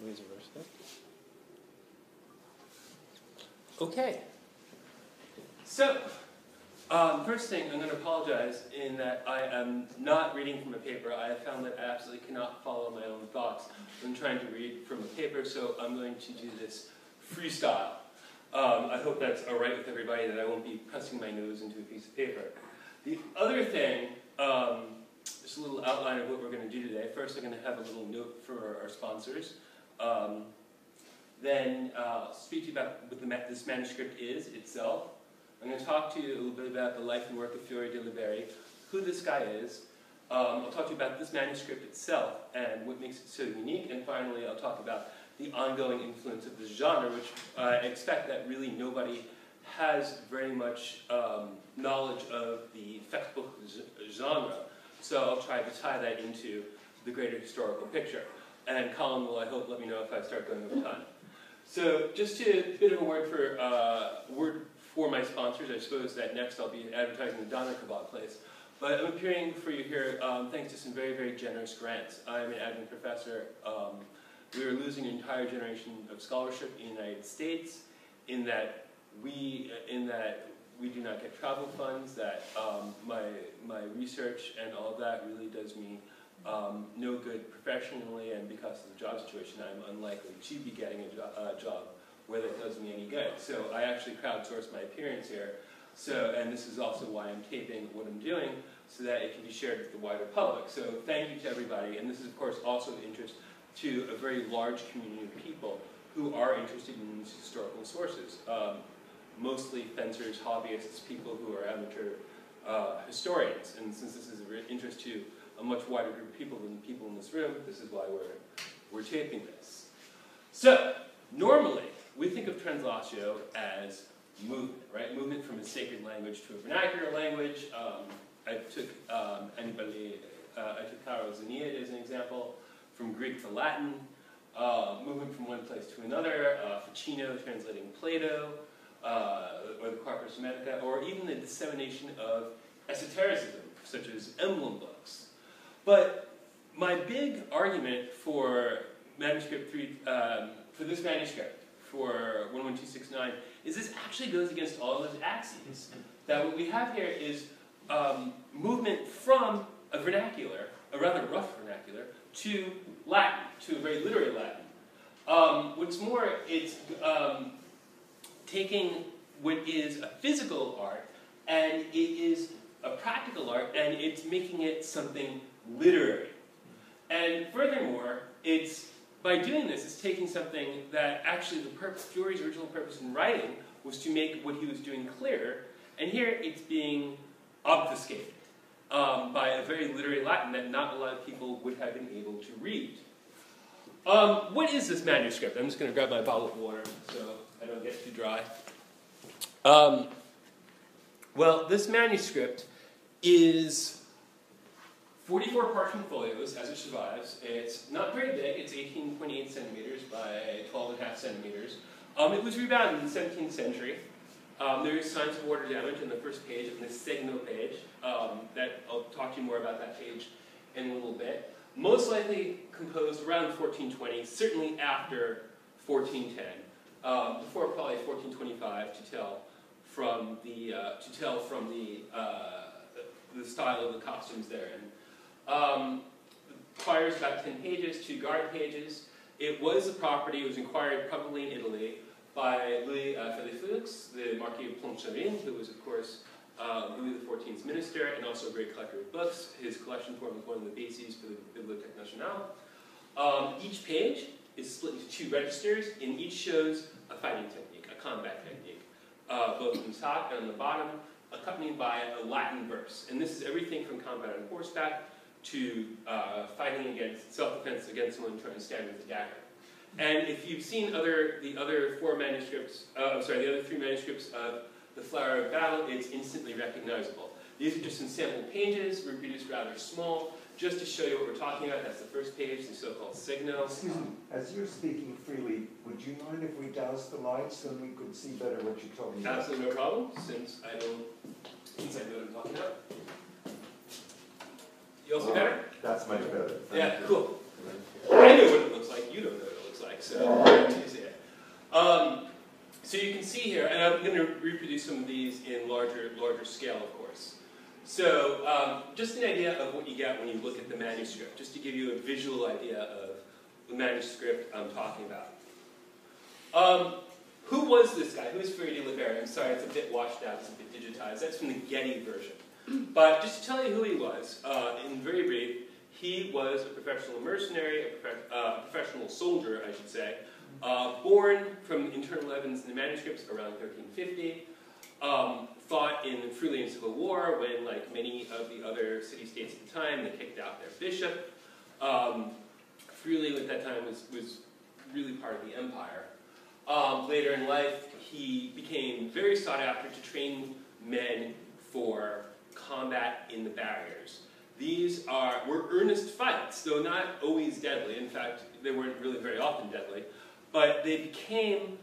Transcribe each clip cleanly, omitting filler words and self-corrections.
always reverse that. Okay. So, first thing, I'm going to apologize in that I am not reading from a paper. I have found that I absolutely cannot follow my own thoughts when trying to read from a paper, so I'm going to do this freestyle. I hope that's all right with everybody, that I won't be pressing my nose into a piece of paper. The other thing, just a little outline of what we're going to do today. First, I'm going to have a little note for our sponsors. Then speak to you about what this manuscript is itself. I'm going to talk to you a little bit about the life and work of Fiore de Liberi, who this guy is. I'll talk to you about this manuscript itself and what makes it so unique. And finally, I'll talk about the ongoing influence of this genre, which I expect that really nobody has very much knowledge of the textbook genre. So I'll try to tie that into the greater historical picture. And Colin will, I hope, let me know if I start going over time. So just a bit of a word for my sponsors. I suppose that next I'll be advertising the Doner Kebab place. But I'm appearing for you here thanks to some very, very generous grants. I'm an adjunct professor. We are losing an entire generation of scholarship in the United States in that we do not get travel funds, that my research and all of that really does me no good professionally, and because of the job situation, I'm unlikely to be getting a job where that does me any good. So I actually crowdsourced my appearance here. So, and this is also why I'm taping what I'm doing, so that it can be shared with the wider public. So thank you to everybody, and this is of course also of interest to a very large community of people who are interested in these historical sources. Mostly fencers, hobbyists, people who are amateur historians. And since this is of interest to a much wider group of people than the people in this room, this is why we're taping this. So, normally, we think of translatio as movement, right? Movement from a sacred language to a vernacular language. I took Caro's Aeneid as an example, from Greek to Latin, movement from one place to another, Ficino translating Plato, or the Corpus Hermetica, or even the dissemination of esotericism, such as emblem books. But my big argument for manuscript for this manuscript, for 11269, is this actually goes against all of those axes. That what we have here is movement from a vernacular, a rather rough vernacular, to Latin, to a very literary Latin. What's more, it's taking what is a physical art, and it is a practical art, and it's making it something literary. And furthermore, it's, by doing this, it's taking something that actually the purpose, Fiore's original purpose in writing was to make what he was doing clearer, and here it's being obfuscated by a very literary Latin that not a lot of people would have been able to read. What is this manuscript? I'm just going to grab my bottle of water so I don't get too dry. Well, this manuscript is 44 parchment folios as it survives. It's not very big. It's 18.8 centimeters by 12.5 centimeters. It was rebound in the 17th century. There is signs of water damage on the first page, on the Segno page. That I'll talk to you more about that page in a little bit. Most likely composed around 1420, certainly after 1410. Before probably 1425 to tell from the style of the costumes therein. Requires about 10 pages, 2 guard pages. It was the property, it was acquired probably in Italy by Louis Philippe, the Marquis of Pontchartrain, who was of course Louis XIV's minister and also a great collector of books. His collection formed one of the bases for the Bibliothèque Nationale. Each page is split into 2 registers, and each shows a fighting technique, a combat technique, both on the top and on the bottom, accompanied by a Latin verse. And this is everything from combat on horseback to fighting against, self-defense against someone trying to stand with a dagger. And if you've seen the other 3 manuscripts of The Flower of Battle, it's instantly recognizable. These are just some sample pages, reproduced rather small, just to show you what we're talking about. That's the first page, the so-called Segno. Excuse me, as you're speaking freely, would you mind if we douse the lights so we could see better what you're talking about? Absolutely no problem, since I know what I'm talking about. You also better? That's much better. Yeah, cool. I know what it looks like. You don't know what it looks like. so I'm using it. So you can see here, and I'm going to reproduce some of these in larger scale, of course. So just an idea of what you get when you look at the manuscript, just to give you a visual idea of the manuscript I'm talking about. Who was this guy? Who is Fiore de Liberi? I'm sorry, it's a bit washed out, it's a bit digitized. That's from the Getty version. But just to tell you who he was, in very brief, he was a professional mercenary, a professional soldier, I should say, born from internal evidence in the manuscripts around 1350, fought in the Friulian Civil War when, like many of the other city-states at the time, they kicked out their bishop. Friuli at that time was really part of the empire. Later in life, he became very sought after to train men for combat in the barriers. These were earnest fights, though not always deadly. In fact, they weren't really very often deadly. But they became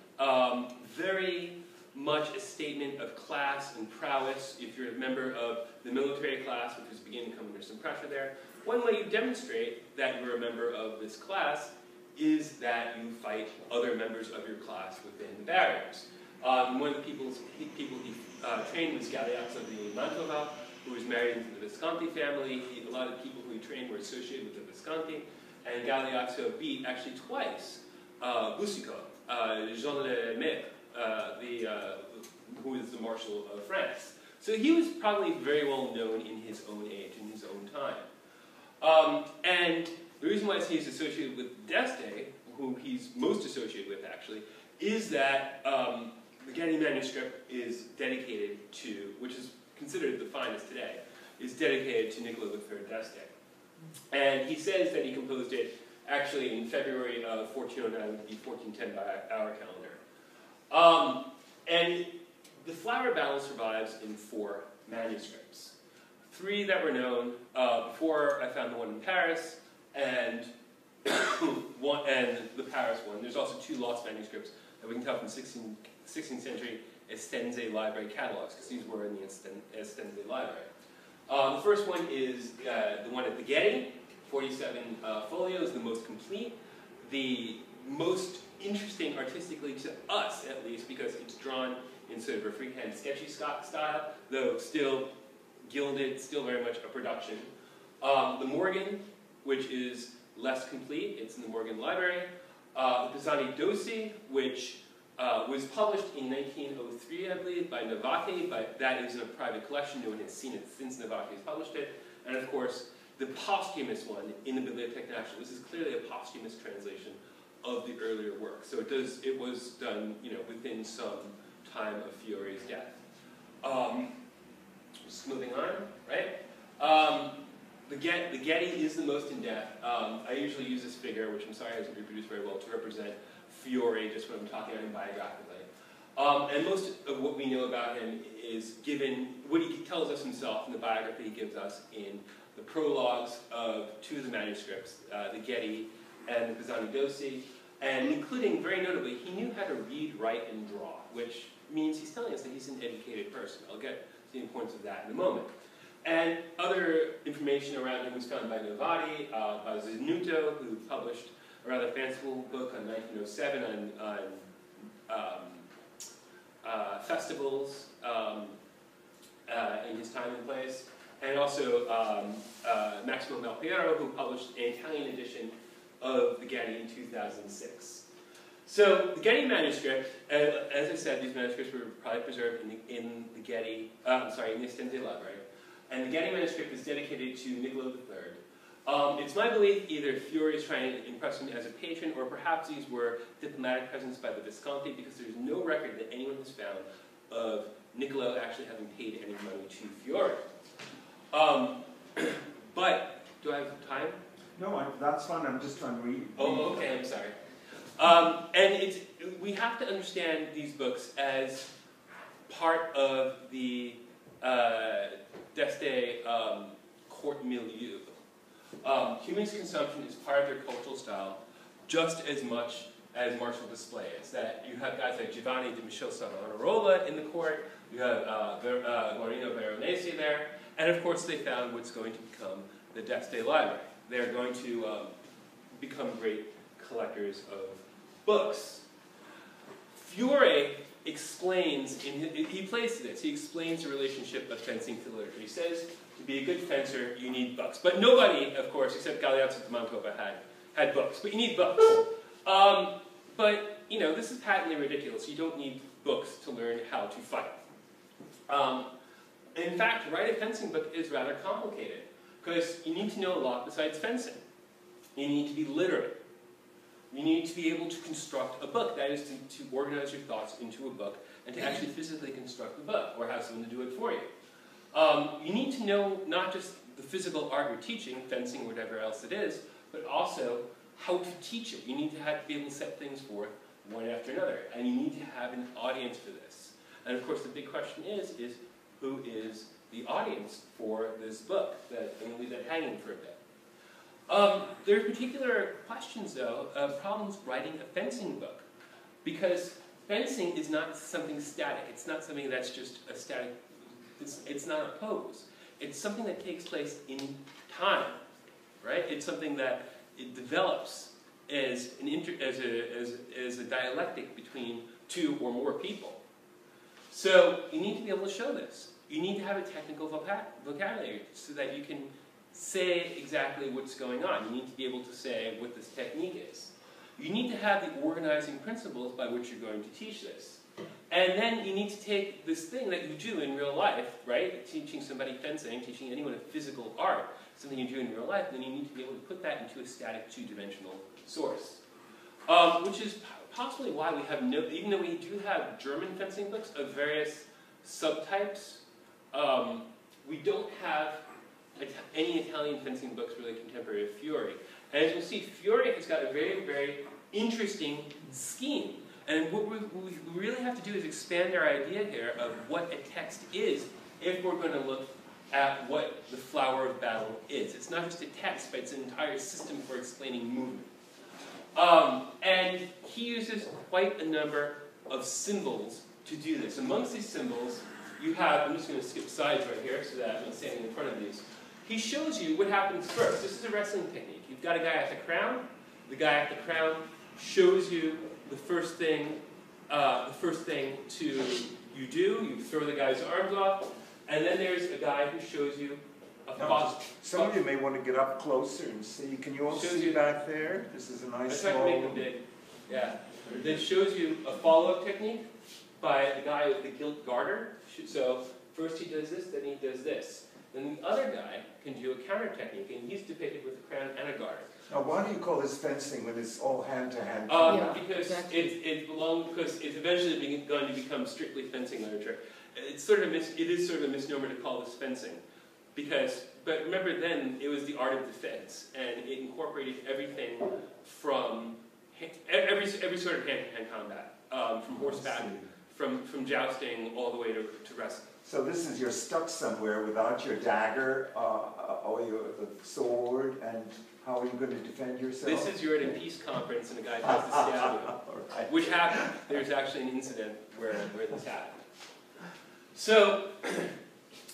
very much a statement of class and prowess. If you're a member of the military class, which was beginning to come under some pressure there, one way you demonstrate that you're a member of this class is that you fight other members of your class within the barriers. One of the people he trained was Galeazzo di Mantova, who was married into the Visconti family. A lot of the people who he trained were associated with the Visconti, and Galeazzo beat actually twice Boucicaut, Jean de Maistre, who was the Marshal of France. So he was probably very well known in his own age, in his own time. And the reason why he's associated with D'Este, who he's most associated with actually, is that the Getty manuscript is dedicated to, which is considered the finest today, is dedicated to Niccolo III d'Este. And he says that he composed it actually in February of 1409, would be 1410 by our calendar. And the Flower Battle survives in 4 manuscripts. 3 that were known before I found the one in Paris, and the Paris one. There's also 2 lost manuscripts that we can tell from 16th century Estense library catalogs, because these were in the Estense library. The first one is the one at the Getty, 47 folios, the most complete, the most interesting artistically to us, at least, because it's drawn in sort of a freehand sketchy style, though still gilded, still very much a production. The Morgan, which is less complete, it's in the Morgan Library. The Pisani Dossi, which was published in 1903, I believe, by Navati, but that is in a private collection. No one has seen it since Navati has published it. And of course, the posthumous one in the Bibliothèque Nationale. This is clearly a posthumous translation of the earlier work. So it was done, within some time of Fiore's death. Just moving on, right? The Getty is the most in depth. I usually use this figure, which I'm sorry hasn't reproduced very well, to represent Fiore, just when I'm talking about him biographically. And most of what we know about him is given, what he tells us himself in the biography he gives us in the prologues of 2 of the manuscripts, the Getty and the Pisani Dossi, and including, very notably, he knew how to read, write, and draw, which means he's telling us that he's an educated person. I'll get to the importance of that in a moment. And other information around him was found by Novati, by Ziznuto, who published a rather fanciful book on 1907 on festivals in his time and place, and also Maximo Malpiero, who published an Italian edition of the Getty in 2006. So the Getty manuscript, as I said, these manuscripts were probably preserved in the Getty, in the Estense Library. And the Getty manuscript is dedicated to Niccolo III. It's my belief either Fiore is trying to impress him as a patron, or perhaps these were diplomatic presents by the Visconti, because there's no record that anyone has found of Niccolo actually having paid any money to Fiore. But, do I have time? No, that's fine. I'm just trying to read. Oh, okay, I'm sorry. And we have to understand these books as part of the D'Este court milieu. Humanist consumption is part of their cultural style just as much as martial display. It's that you have guys like Giovanni di Michele Savonarola in the court, you have Guarino Veronese there, and of course they found what's going to become the D'Este Library. They're going to become great collectors of books. Fiore explains, he plays this, he explains the relationship of fencing to literature. He says, to be a good fencer, you need books. But nobody, of course, except Galeazzo de Mantua had books. But you need books. But, you know, this is patently ridiculous. You don't need books to learn how to fight. In fact, to write a fencing book is rather complicated, because you need to know a lot besides fencing. You need to be literate. You need to be able to construct a book, that is to organize your thoughts into a book and to actually physically construct the book, or have someone to do it for you. You need to know not just the physical art you're teaching, fencing, whatever else it is, but also how to teach it. You need to be able to set things forth one after another, and you need to have an audience for this. And of course the big question is who is the audience for this book? I'm going to leave that hanging for a bit. There are particular questions, though, of problems writing a fencing book, because fencing is not something static. It's not something that's just a static, it's not a pose. It's something that takes place in time, right? It's something that it develops as a dialectic between two or more people. So you need to be able to show this. You need to have a technical vocabulary so that you can say exactly what's going on. You need to be able to say what this technique is. You need to have the organizing principles by which you're going to teach this. And then you need to take this thing that you do in real life, right? Teaching somebody fencing, teaching anyone a physical art, something you do in real life, then you need to be able to put that into a static two-dimensional source. Which is possibly why we have no, even though we do have German fencing books of various subtypes, we don't have any Italian fencing books really contemporary of Fiore. And as you'll see, Fiore has got a very, very interesting scheme. And what we really have to do is expand our idea here of what a text is if we're going to look at what the flower of battle is. It's not just a text, but it's an entire system for explaining movement. And he uses quite a number of symbols to do this. Amongst these symbols, you have, I'm just going to skip sides right here so that I'm not standing in front of these. He shows you what happens first. This is a wrestling technique. You've got a guy at the crown. The guy at the crown shows you the first thing to you do. You throw the guy's arms off, and then there's a guy who shows you a now, some of you may want to get up closer and see. Can you all see back there? This is a nice small... I tried to make them big. Yeah. That shows you a follow-up technique by the guy with the gilt garter. So first he does this, then he does this. Then the other guy can do a counter technique, and he's depicted with a crown and a garter. Now, why do you call this fencing when it's all hand-to-hand? Because exactly. Because it's eventually going to become strictly fencing literature. It is sort of a misnomer to call this fencing, but remember then it was the art of defense, and it incorporated everything from every sort of hand-to-hand combat, from horseback, from jousting all the way to wrestling. So this is you're stuck somewhere without your dagger or your sword, and how are you going to defend yourself? This is you're at a peace conference and a guy tries to stab you, right. Which happened. There's actually an incident where this happened. So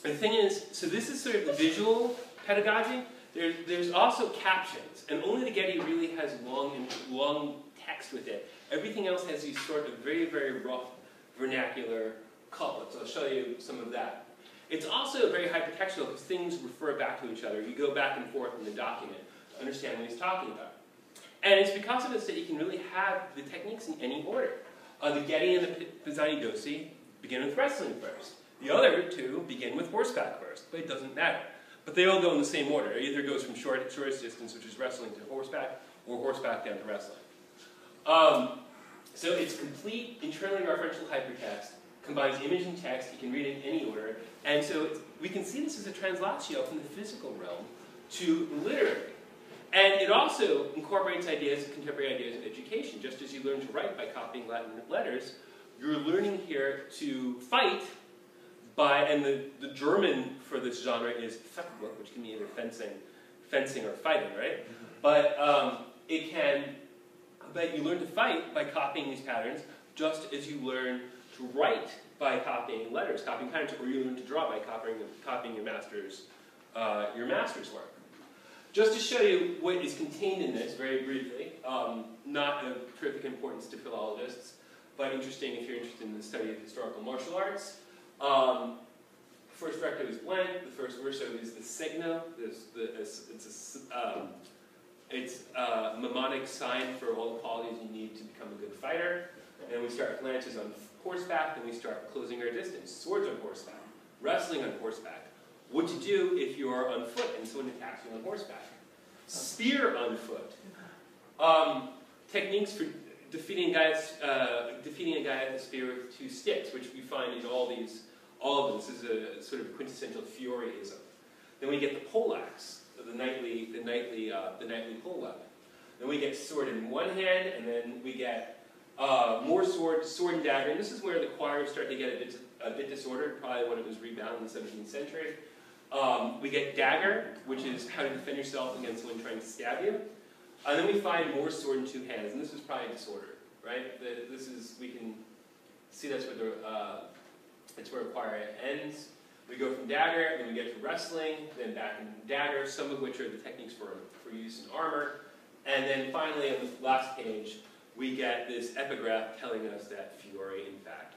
the thing is, so this is sort of the visual pedagogy. There's also captions, and only the Getty really has long text with it. Everything else has these sort of very, very rough vernacular couplets. I'll show you some of that. It's also very hypertextual because things refer back to each other. You go back and forth in the document to understand what he's talking about. And it's because of this that you can really have the techniques in any order. The Getty and the Pisani Dossi begin with wrestling first. The other two begin with horseback first, but it doesn't matter. But they all go in the same order. It either goes from shortest distance, which is wrestling, to horseback, or horseback down to wrestling. So it's complete internally referential hypertext, combines image and text, you can read it in any order, and so we can see this as a translatio from the physical realm to literary. And it also incorporates contemporary ideas of education. Just as you learn to write by copying Latin letters, you're learning here to fight by, and the German for this genre is Fechtbuch, which can be either fencing or fighting, right? But but you learn to fight by copying these patterns, just as you learn to write by copying letters, copying patterns, or you learn to draw by copying your master's work. Just to show you what is contained in this, very briefly, not of terrific importance to philologists, but interesting if you're interested in the study of historical martial arts. First recto is blank, the first verso is the signo. It's a mnemonic sign for all the qualities you need to become a good fighter. And we start with lances on horseback, then we start closing our distance. Swords on horseback, wrestling on horseback. What to do if you are on foot and someone attacks you on horseback. Spear on foot. Techniques for defeating a guy with a spear with 2 sticks, which we find in all of them. This is a sort of quintessential Fioreism. Then we get the poleaxe, the knightly pole weapon. Then we get sword in one hand, and then we get more sword and dagger. And this is where the choirs start to get a bit disordered, probably when it was rebound in the 17th century. We get dagger, which is how to defend yourself against someone trying to stab you. And then we find more sword in 2 hands, and this is probably disordered, right? We can see that's where the choir ends. We go from dagger, then we get to wrestling, then back in dagger, some of which are the techniques for use in armor. And then finally, on the last page, we get this epigraph telling us that Fiore, in fact,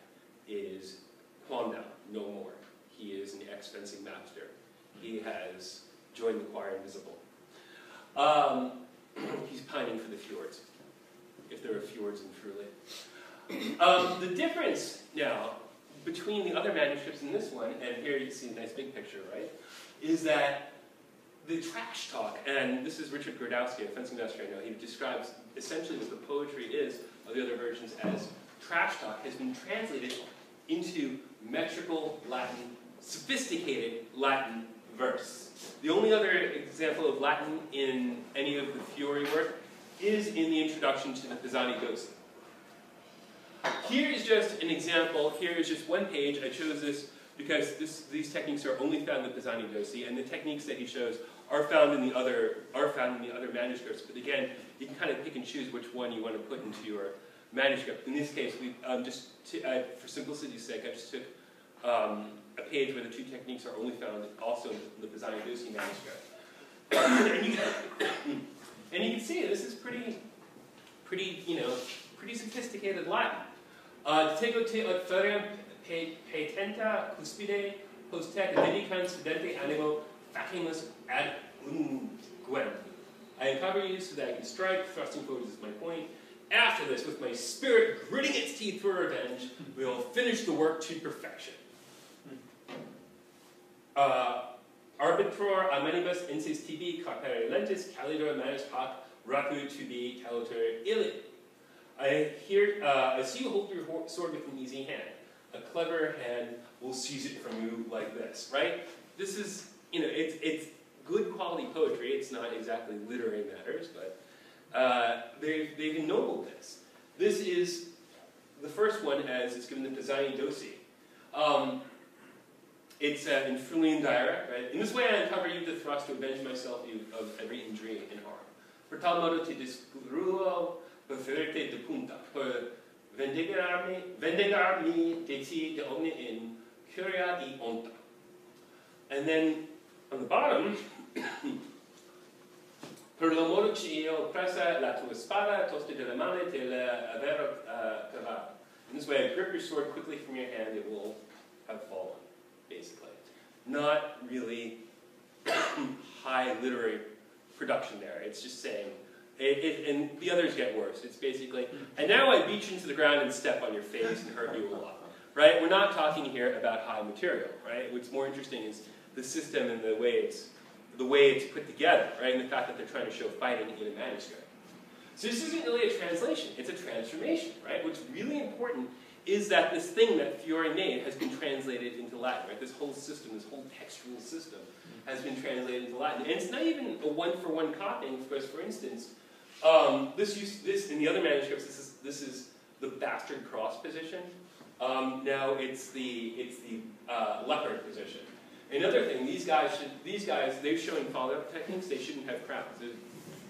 is quam no more. He is an ex-fencing master. He has joined the choir invisible. He's pining for the fjords, if there are fjords in Friuli. The difference now between the other manuscripts and this one, and here you see a nice big picture, right, is that the trash talk, and this is Richard Grodowski, a fencing master I know, he describes essentially what the poetry is of the other versions as trash talk has been translated into metrical Latin, sophisticated Latin verse. The only other example of Latin in any of the Fiore work is in the introduction to the Pisani Dosi. Here is just an example. Here is just one page. I chose this because these techniques are only found in the Pisani Dosi, and the techniques that he shows are found in the other manuscripts. But again, you can kind of pick and choose which one you want to put into your manuscript. In this case, we for simplicity's sake, I just took a page where the 2 techniques are only found also in the Pisani Dosi manuscript. and you can see this is pretty sophisticated Latin. Tego te ut feriam petenta cuspide post tec dedicans studente animo facimus ad unguent. I uncover you so that I can strike, thrusting forward is my point. After this, with my spirit gritting its teeth for revenge, we will finish the work to perfection. Arbitror amenibus insis tibi carpere lentis calidor manus hoc rapu tubi calitur illi. I see you hold your sword with an easy hand. A clever hand will seize it from you like this, right? This is, it's good quality poetry. It's not exactly literary matters, but they've ennobled this. This is the first one as it's given the Pisani Dosi. It's in Friulian dialect, right? In this way I uncover you the thrust to avenge myself of every injury and harm. Per tal modo te discruo preferite de punta, per vendigarmi de ti de omne in curia di onta. And then on the bottom, per lo modo che io pressa la tua spada, toste de la mano te la avero cavato. In this way I grip your sword quickly from your hand, it will have fallen, basically. Not really high literary production there. It's just saying, and the others get worse. It's basically, and now I beat you into the ground and step on your face and hurt you a lot. Right? We're not talking here about high material. Right? What's more interesting is the system and the way it's put together. Right? And the fact that they're trying to show fighting in a manuscript. So this isn't really a translation. It's a transformation. Right? What's really important is that this thing that Fiore made has been translated into Latin. Right? This whole system, this whole textual system, has been translated into Latin. And it's not even a one-for-one copying, because, for instance, this in the other manuscripts, this is the bastard cross position. Now it's the leopard position. Another thing, these guys, they're showing follow-up techniques. They shouldn't have crowns.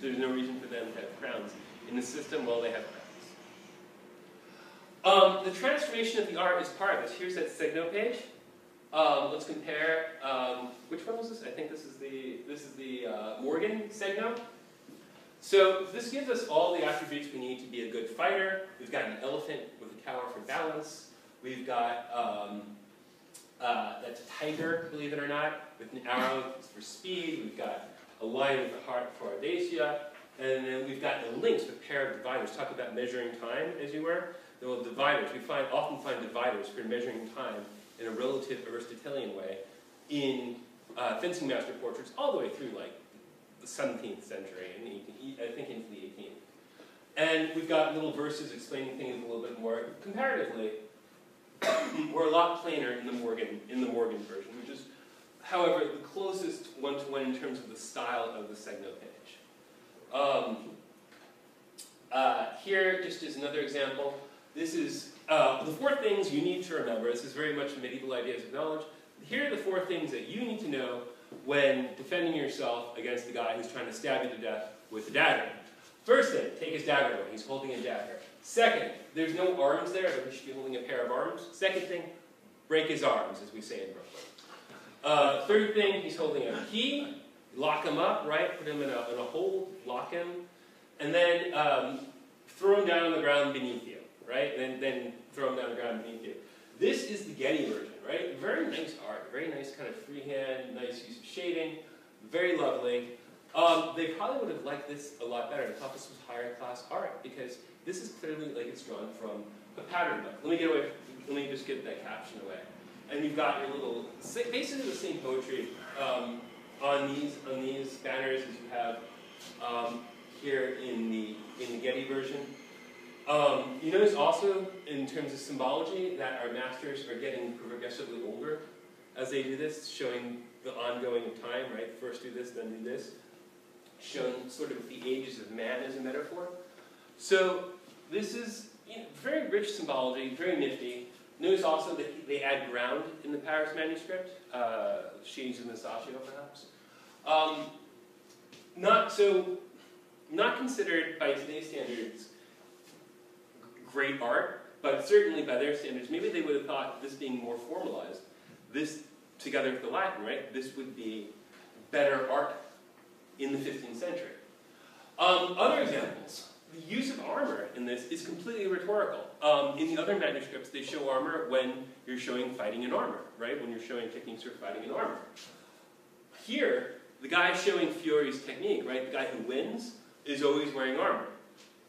There's no reason for them to have crowns in the system. Well, they have crowns. The transformation of the art is part of this. Here's that Signo page. Let's compare, which one was this? I think this is the Morgan segno. So this gives us all the attributes we need to be a good fighter. We've got an elephant with a tower for balance. We've got that's a tiger, believe it or not, with an arrow for speed. We've got a lion with a heart for audacia. And then we've got the lynx with a pair of dividers. Talk about measuring time, as you were. Well, dividers. We often find dividers for measuring time in a relative Aristotelian way in fencing master portraits all the way through like the 17th century and I think into the 18th. And we've got little verses explaining things a little bit more. Comparatively, we're a lot plainer in the Morgan version, which is, however, the closest one-to-one in terms of the style of the segno page. Here, just as another example, this is the 4 things you need to remember. This is very much medieval ideas of knowledge. Here are the 4 things that you need to know when defending yourself against the guy who's trying to stab you to death with a dagger. First thing, take his dagger away. He's holding a dagger. Second, there's no arms there, but he should be holding a pair of arms. Second thing, break his arms, as we say in Brooklyn. Third thing, he's holding a key. Lock him up, right? Put him in a hold, lock him. And then throw him down on the ground beneath you, right? Then throw him down on the ground beneath you. This is the Getty version, right? Very nice art, very nice kind of freehand, nice use of shading, very lovely. They probably would have liked this a lot better. They thought this was higher class art because this is clearly like it's drawn from a pattern book. Let me just get that caption away. And you've got your little, basically the same poetry on these banners as you have here in the Getty version. You notice also, in terms of symbology, that our masters are getting progressively older as they do this, showing the ongoing of time, right? First do this, then do this. Showing sort of the ages of man as a metaphor. So this is very rich symbology, very nifty. Notice also that they add ground in the Paris manuscript, shades of Masaccio perhaps. Not considered by today's standards great art, but certainly by their standards, maybe they would have thought this being more formalized, this together with the Latin, right, this would be better art in the 15th century. Other examples, the use of armor in this is completely rhetorical. In the other manuscripts, they show armor when you're showing fighting in armor, right, when you're showing techniques for fighting in armor. Here, the guy showing Fiore's technique, right, the guy who wins, is always wearing armor.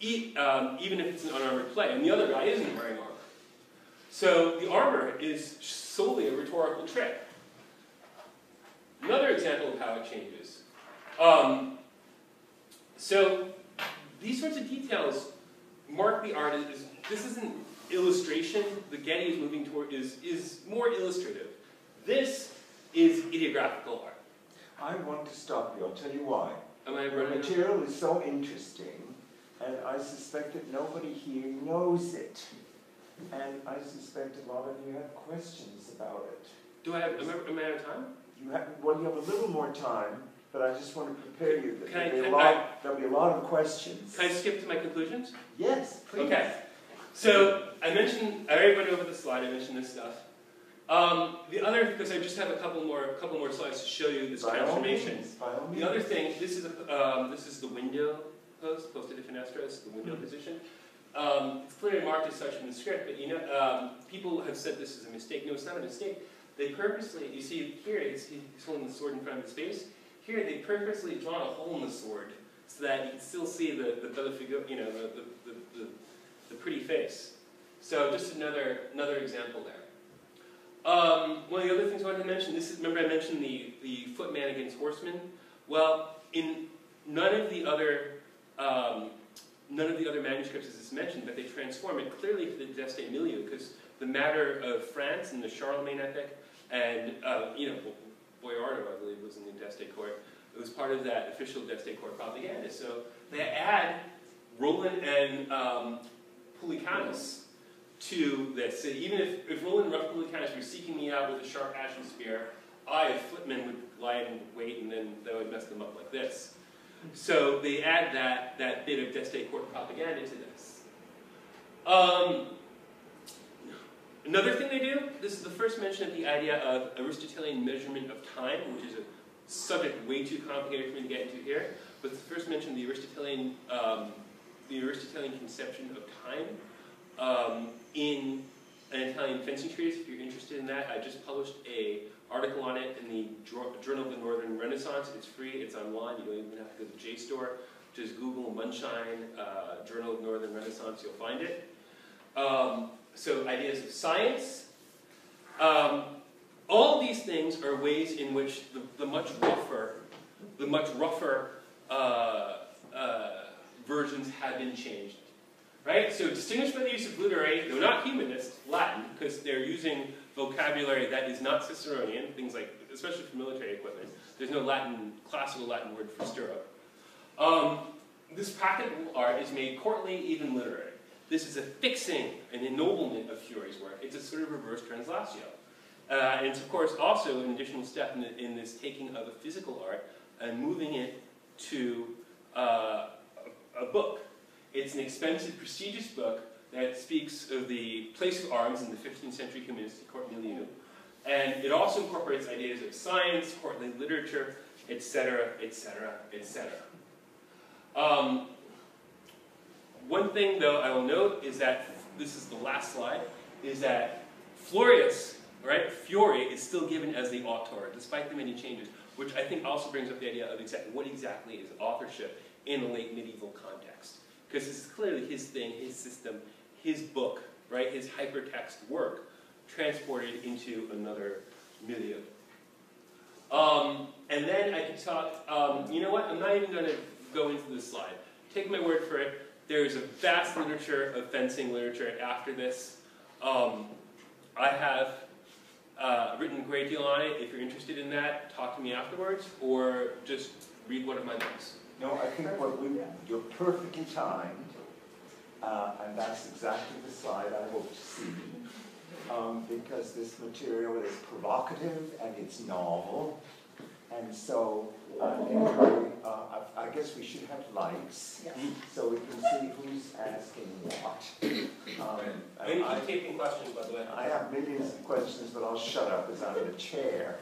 Even if it's an unarmored play, and the other guy isn't wearing armor. So the armor is solely a rhetorical trick. Another example of how it changes. So these sorts of details mark the art as, this isn't illustration, the Getty is moving toward, is more illustrative. This is ideographical art. I want to stop you, I'll tell you why. Am I the running material is so interesting, and I suspect that nobody here knows it. And I suspect a lot of you have questions about it. Do I have, am I out of time? You have a little more time, but I just want to prepare you that there'll be a lot of questions. Can I skip to my conclusions? Yes, please. Okay. So I mentioned, I already went over the slide, I mentioned this stuff. The other, because I just have a couple more slides to show you this transformation. By all means. The other thing, this is the window post de fenestras, the window position. It's clearly marked as such in the script, but people have said this is a mistake. No, it's not a mistake. They purposely, you see here, he's holding the sword in front of his face. Here, they purposely drawn a hole in the sword so that you can still see the bella figure, the pretty face. So just another example there. One of the other things I wanted to mention, remember I mentioned the footman against horseman? Well, in none of the other manuscripts is this mentioned, but they transform it clearly to the D'Este milieu, because the matter of France in the Charlemagne epic, and Boiardo, I believe, was in the D'Este court. It was part of that official D'Este court propaganda. So they add Roland and Publicanus to this. So even if Roland and Publicanus were seeking me out with a sharp ashen spear, I, a footman, would lie in wait, and then that would mess them up like this. So they add that bit of Another thing they do, this is the first mention of the idea of Aristotelian measurement of time, which is a subject way too complicated for me to get into here, but it's the first mention of the Aristotelian conception of time in an Italian fencing treatise. If you're interested in that, I just published an article on it in the Journal of the Northern Renaissance. It's free, it's online, you don't even have to go to the JSTOR. Just Google Mondschein Journal of Northern Renaissance, you'll find it. So ideas of science. All these things are ways in which the much rougher versions have been changed. Right? So distinguished by the use of literary, though not humanist, Latin, because they're using vocabulary that is not Ciceronian, things like, especially for military equipment. There's no classical Latin word for stirrup. This practical art is made courtly, even literary. This is a fixing, an ennoblement of Fiore's work. It's a sort of reverse translatio. And it's, of course, also an additional step in this taking of a physical art and moving it to a book. It's an expensive, prestigious book that speaks of the place of arms in the 15th century humanistic court milieu. And it also incorporates ideas of science, courtly literature, etc., etc., etc. One thing, though, I will note is that, this is the last slide, is that Florius, right, Fiore, is still given as the author, despite the many changes, which I think also brings up the idea of what exactly is authorship in a late medieval context. Because this is clearly his thing, his system, his book, right, his hypertext work, transported into another milieu. And then I could talk, you know what, I'm not even going to go into this slide. Take my word for it. There's a vast literature of fencing literature after this. I have written a great deal on it. If you're interested in that, talk to me afterwards, or just read one of my books. No, I think you're perfectly timed, and that's exactly the slide I hope to see, because this material is provocative and it's novel, and so anyway, I guess we should have lights, so we can see who's asking what. Maybe keep taking questions, by the way. I have millions of questions, but I'll shut up as I'm the chair.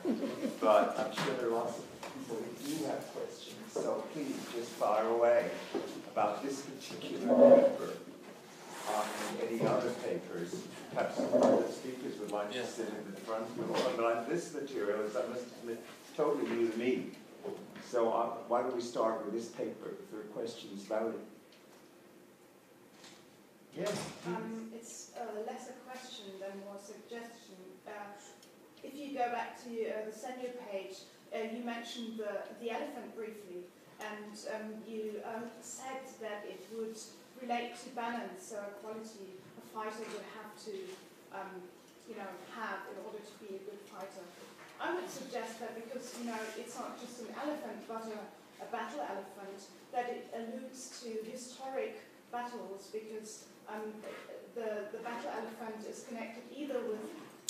But I'm sure there are lots of people who do have questions. So please just fire away about this particular paper and any other papers. Perhaps some other speakers would like to sit in the front row. But this material is, I must admit, totally new to me. So why don't we start with this paper if there are questions about it? Yes. It's less a question than more a suggestion. If you go back to the senior page, you mentioned the elephant briefly, and you said that it would relate to balance, so a quality a fighter would have to, have in order to be a good fighter. I would suggest that because it's not just an elephant, but a battle elephant, that it alludes to historic battles, because the battle elephant is connected either with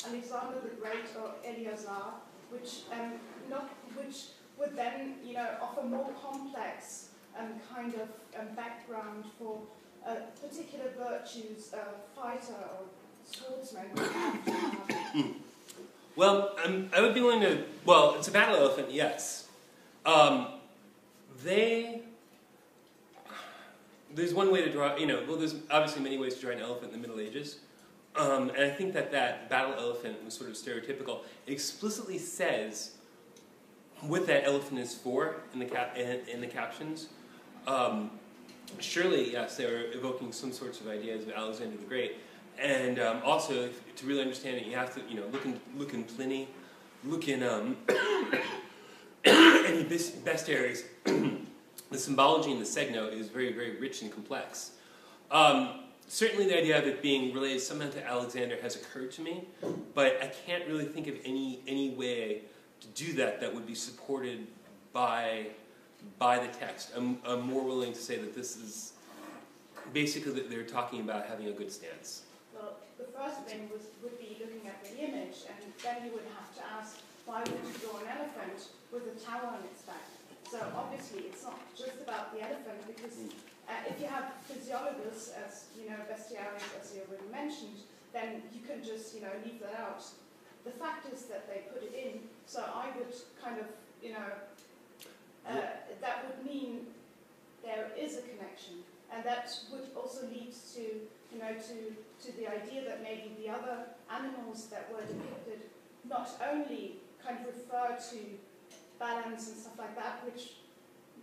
Alexander the Great or Eleazar, which would then offer more complex kind of background for particular virtues a fighter or swordsman would have to have. Well, I would be willing to. Well, it's a battle elephant, yes. There's one way to draw. Well, there's obviously many ways to draw an elephant in the Middle Ages. And I think that battle elephant was sort of stereotypical. It explicitly says what that elephant is for in the captions. Surely, yes, they were evoking some sorts of ideas of Alexander the Great. And also, to really understand it, you have to look in Pliny, look in any bestiaries. The symbology in the Segno is very, very rich and complex. Certainly the idea of it being related somehow to Alexander has occurred to me, but I can't really think of any way to do that would be supported by the text. I'm more willing to say that this is basically that they're talking about having a good stance. Well, the first thing would be looking at the image, and then you would have to ask, why would you draw an elephant with a tower on its back? So obviously it's not just about the elephant, because if you have physiologus, as bestiaries, as you already mentioned, then you can just, leave that out. The fact is that they put it in, so I would kind of, that would mean there is a connection, and that would also lead to, to the idea that maybe the other animals that were depicted not only kind of refer to balance and stuff like that, which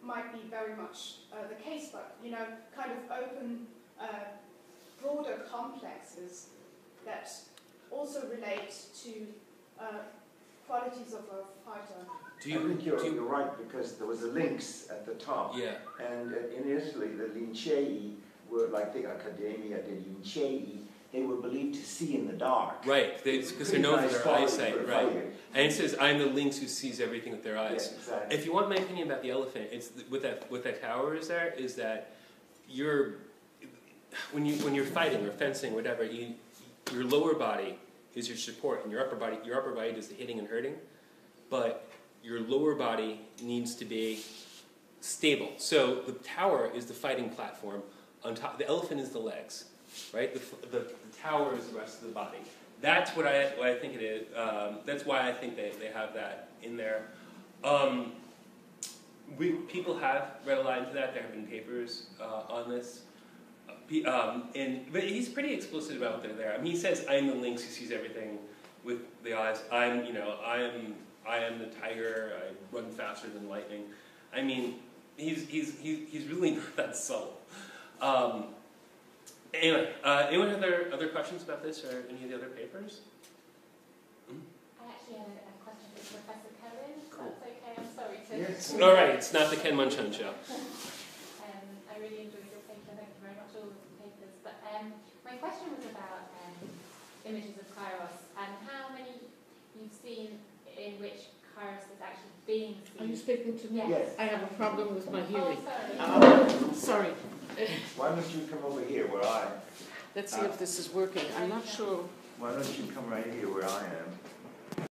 might be very much the case, but, kind of open broader complexes that also relate to qualities of a fighter. I think you're right, because there was a lynx at the top. Yeah. And in Italy, the Lincei were like the Accademia dei Lincei. They were believed to see in the dark. Right, because they're known for their eyesight, right? And it says, "I'm the lynx who sees everything with their eyes." Yeah, exactly. If you want my opinion about the elephant, it's what that tower is there is that when you're fighting or fencing, whatever, your lower body is your support, and your upper body does the hitting and hurting, but your lower body needs to be stable. So the tower is the fighting platform. On top, the elephant is the legs, right? The tower is the rest of the body. That's what I think it is. That's why I think they have that in there. People have read a lot into that. There have been papers on this. But he's pretty explicit about what they're there. I mean, he says, "I'm the lynx who sees everything with the eyes. I am the tiger. I run faster than lightning." I mean, he's really not that subtle. Anyway, anyone have other questions about this or any of the other papers? I actually had a question for Professor Cohen. Cool. That's okay. I'm sorry to. Yes. All right, it's not the Ken Mondschein show. I really enjoyed your paper. Thank you very much, all of the papers. But my question was about images of Kairos and how many you've seen in which Kairos is actually being seen. Are you speaking to me? Yes. I have a problem with my hearing. Oh, Sorry. Why don't you come over here where I am? Let's see if this is working. I'm not sure. Why don't you come right here where I am?